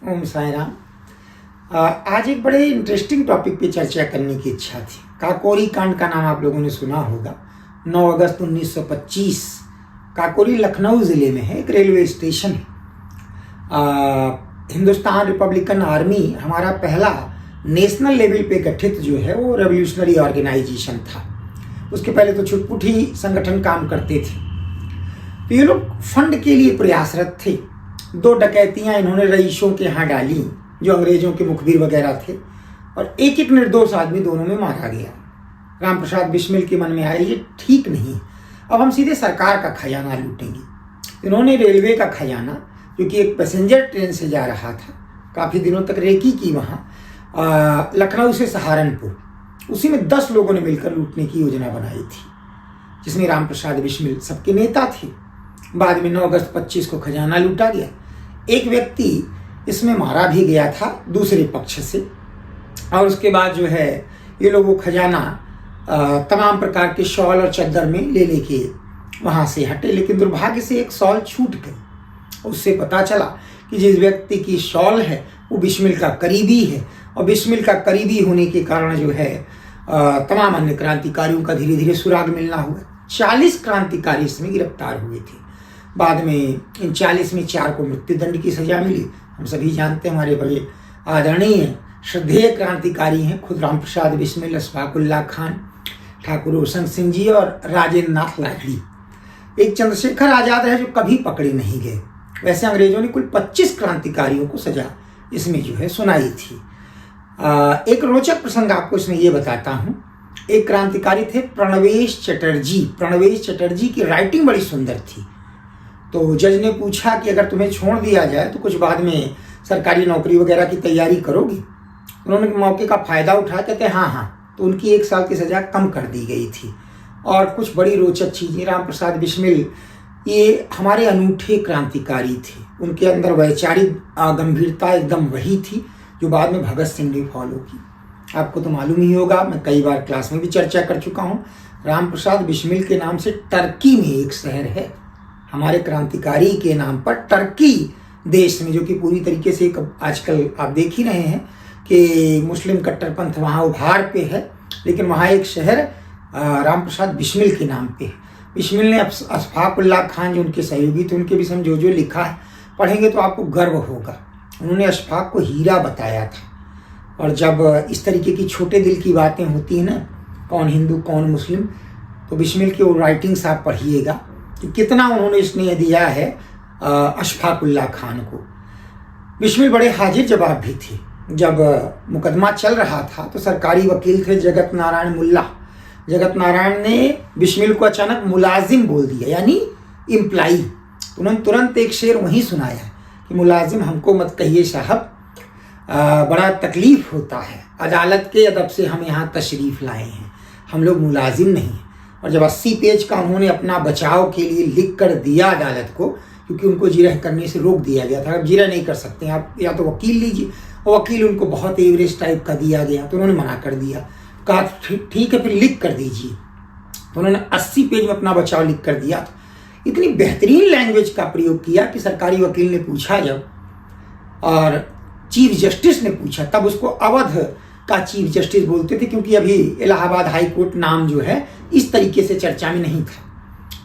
ओम साई राम। आज एक बड़े इंटरेस्टिंग टॉपिक पे चर्चा करने की इच्छा थी। काकोरी कांड का नाम आप लोगों ने सुना होगा। 9 अगस्त 1925 काकोरी लखनऊ ज़िले में है, एक रेलवे स्टेशन है। हिंदुस्तान रिपब्लिकन आर्मी हमारा पहला नेशनल लेवल पे गठित जो है वो रेवोल्यूशनरी ऑर्गेनाइजेशन था। उसके पहले तो छुटपुट ही संगठन काम करते थे। तो ये लोग फंड के लिए प्रयासरत थे। 2 डकैतियां इन्होंने रईसों के यहाँ डाली जो अंग्रेजों के मुखबिर वगैरह थे, और एक निर्दोष आदमी दोनों में मारा गया। राम प्रसाद बिस्मिल के मन में आया ये ठीक नहीं, अब हम सीधे सरकार का खजाना लूटेंगे। इन्होंने रेलवे का खजाना, जो कि एक पैसेंजर ट्रेन से जा रहा था, काफ़ी दिनों तक रेकी की वहाँ लखनऊ से सहारनपुर, उसी में 10 लोगों ने मिलकर लूटने की योजना बनाई थी, जिसमें राम प्रसाद बिस्मिल सबके नेता थे। बाद में 9 अगस्त 25 को खजाना लूटा गया। एक व्यक्ति इसमें मारा भी गया था दूसरे पक्ष से, और उसके बाद जो है ये लोग वो खजाना तमाम प्रकार के शॉल और चद्दर में ले लेके वहाँ से हटे। लेकिन दुर्भाग्य से एक शॉल छूट गई। उससे पता चला कि जिस व्यक्ति की शॉल है वो बिस्मिल का करीबी है, और बिस्मिल का करीबी होने के कारण जो है तमाम अन्य क्रांतिकारियों का धीरे धीरे सुराग मिलना हुआ। 40 क्रांतिकारी इसमें गिरफ्तार हुए थे। बाद में इन 40 में 4 को मृत्युदंड की सजा मिली। हम सभी जानते हैं, हमारे बड़े आदरणीय श्रद्धेय क्रांतिकारी हैं खुद राम प्रसाद बिस्मिल, अशफाक उल्लाह खान, ठाकुर रोशन सिंह जी और राजेंद्र नाथ लाहिड़ी। एक चंद्रशेखर आजाद है जो कभी पकड़े नहीं गए। वैसे अंग्रेजों ने कुल 25 क्रांतिकारियों को सजा इसमें जो है सुनाई थी। एक रोचक प्रसंग आपको इसमें ये बताता हूँ। एक क्रांतिकारी थे प्रणवेश चटर्जी। प्रणवेश चटर्जी की राइटिंग बड़ी सुंदर थी। तो जज ने पूछा कि अगर तुम्हें छोड़ दिया जाए तो कुछ बाद में सरकारी नौकरी वगैरह की तैयारी करोगी? उन्होंने मौके का फ़ायदा उठाया, कहते हाँ। तो उनकी 1 साल की सज़ा कम कर दी गई थी। और कुछ बड़ी रोचक चीज़ें, राम प्रसाद बिस्मिल ये हमारे अनूठे क्रांतिकारी थे। उनके अंदर वैचारिक गंभीरता एकदम वही थी जो बाद में भगत सिंह ने फॉलो की। आपको तो मालूम ही होगा, मैं कई बार क्लास में भी चर्चा कर चुका हूँ, राम प्रसाद बिस्मिल के नाम से टर्की में एक शहर है। हमारे क्रांतिकारी के नाम पर टर्की देश में, जो कि पूरी तरीके से आजकल आप देख ही रहे हैं कि मुस्लिम कट्टरपंथ वहाँ उभार पे है, लेकिन वहाँ एक शहर राम प्रसाद बिस्मिल के नाम पे है। बिस्मिल ने अशफाक उल्लाह खान जो उनके सहयोगी थे, उनके विषय में जो जो लिखा है पढ़ेंगे तो आपको गर्व होगा। उन्होंने अशफाक को हीरा बताया था। और जब इस तरीके की छोटे दिल की बातें होती हैं ना, कौन हिंदू कौन मुस्लिम, तो बिस्मिल की वो राइटिंग्स आप पढ़िएगा कि कितना उन्होंने स्नेह दिया है अशफाक उल्लाह खान को। बिस्मिल बड़े हाजिर जवाब भी थे। जब मुकदमा चल रहा था तो सरकारी वकील थे जगत नारायण मुल्ला। जगत नारायण ने बिस्मिल को अचानक मुलाजिम बोल दिया, यानी इम्प्लाई। उन्होंने तुरंत एक शेर वहीं सुनाया कि मुलाजिम हमको मत कहिए साहब, बड़ा तकलीफ होता है, अदालत के अदब से हम यहाँ तशरीफ़ लाए हैं, हम लोग मुलाजिम नहीं। और जब 80 पेज का उन्होंने अपना बचाव के लिए लिख कर दिया अदालत को, क्योंकि उनको जिरह करने से रोक दिया गया था, अब जिरह नहीं कर सकते आप, या तो वकील लीजिए, और वकील उनको बहुत एवरेज टाइप का दिया गया, तो उन्होंने मना कर दिया। कहा ठीक है फिर लिख कर दीजिए। तो उन्होंने 80 पेज में अपना बचाव लिख कर दिया। इतनी बेहतरीन लैंग्वेज का प्रयोग किया कि सरकारी वकील ने पूछा जब, और चीफ जस्टिस ने पूछा, तब उसको अवध का चीफ जस्टिस बोलते थे, क्योंकि अभी इलाहाबाद हाई कोर्ट नाम जो है इस तरीके से चर्चा में नहीं था।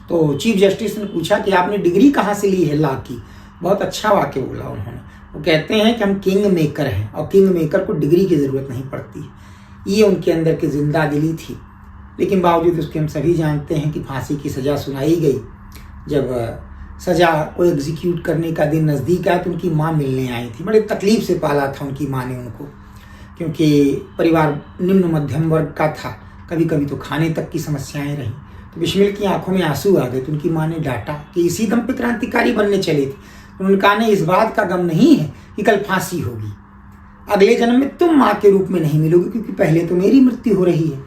तो चीफ जस्टिस ने पूछा कि आपने डिग्री कहाँ से ली है लॉ की? बहुत अच्छा वाक्य बोला उन्होंने। वो कहते हैं कि हम किंग मेकर हैं, और किंग मेकर को डिग्री की ज़रूरत नहीं पड़ती। ये उनके अंदर की जिंदा दिली थी। लेकिन बावजूद उसके हम सभी जानते हैं कि फांसी की सज़ा सुनाई गई। जब सज़ा को एग्जीक्यूट करने का दिन नज़दीक आया तो उनकी माँ मिलने आई थी। बड़े तकलीफ से पाला था उनकी माँ ने उनको, क्योंकि परिवार निम्न मध्यम वर्ग का था, कभी कभी तो खाने तक की समस्याएं रहीं। तो बिस्मिल की आंखों में आंसू आ गए। तो उनकी माँ ने डांटा कि इसी दम पे क्रांतिकारी बनने चले थे। उन्होंने कहा नहीं, इस बात का गम नहीं है कि कल फांसी होगी, अगले जन्म में तुम माँ के रूप में नहीं मिलोगे, क्योंकि पहले तो मेरी मृत्यु हो रही है,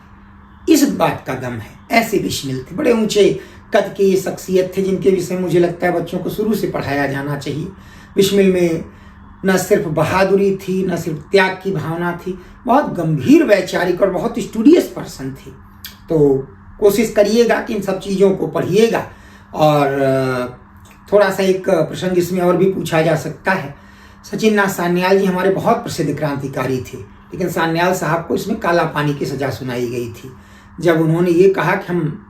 इस बात का गम है। ऐसे बिस्मिल थे। बड़े ऊंचे कद के ये शख्सियत थे जिनके विषय मुझे लगता है बच्चों को शुरू से पढ़ाया जाना चाहिए। बिस्मिल में न सिर्फ बहादुरी थी, न सिर्फ त्याग की भावना थी, बहुत गंभीर वैचारिक और बहुत स्टूडियस पर्सन थे। तो कोशिश करिएगा कि इन सब चीज़ों को पढ़िएगा। और थोड़ा सा एक प्रसंग इसमें और भी पूछा जा सकता है। सचिन नाथ सान्याल जी हमारे बहुत प्रसिद्ध क्रांतिकारी थे, लेकिन सान्याल साहब को इसमें काला पानी की सजा सुनाई गई थी जब उन्होंने ये कहा कि हम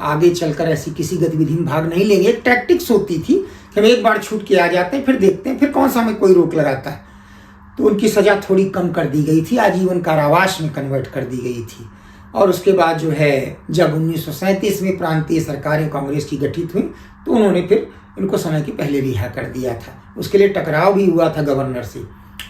आगे चलकर ऐसी किसी गतिविधि में भाग नहीं लेंगे। एक टैक्टिक्स होती थी कि हम एक बार छूट के आ जाते हैं, फिर देखते हैं, फिर कौन सा हमें कोई रोक लगाता है। तो उनकी सजा थोड़ी कम कर दी गई थी, आजीवन कारावास में कन्वर्ट कर दी गई थी। और उसके बाद जो है जब 1937 में प्रांतीय सरकारें कांग्रेस की गठित हुई तो उन्होंने फिर इनको समय के पहले रिहा कर दिया था। उसके लिए टकराव भी हुआ था गवर्नर से।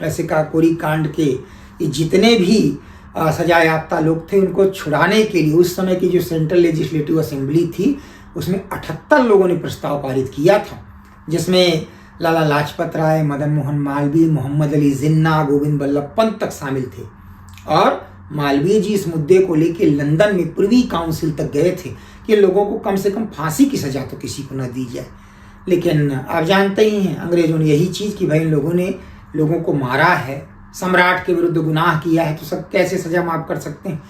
वैसे काकोरी कांड के जितने भी सजा याफ्ता लोग थे उनको छुड़ाने के लिए उस समय की जो सेंट्रल लेजिस्लेटिव असेंबली थी उसमें 78 लोगों ने प्रस्ताव पारित किया था, जिसमें लाला लाजपत राय, मदन मोहन मालवीय, मोहम्मद अली जिन्ना, गोविंद बल्लभ पंत तक शामिल थे। और मालवीय जी इस मुद्दे को लेकर लंदन में प्रिवी काउंसिल तक गए थे कि लोगों को कम से कम फांसी की सजा तो किसी को न दी जाए। लेकिन आप जानते ही हैं अंग्रेजों ने यही चीज़ कि भाई इन लोगों ने लोगों को मारा है, सम्राट के विरुद्ध गुनाह किया है, तो सब कैसे सजा माफ कर सकते हैं।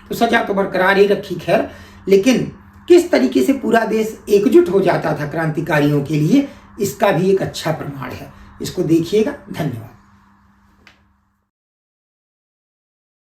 तो सजा तो बरकरार ही रखी खैर, लेकिन किस तरीके से पूरा देश एकजुट हो जाता था क्रांतिकारियों के लिए, इसका भी एक अच्छा प्रमाण है। इसको देखिएगा। धन्यवाद।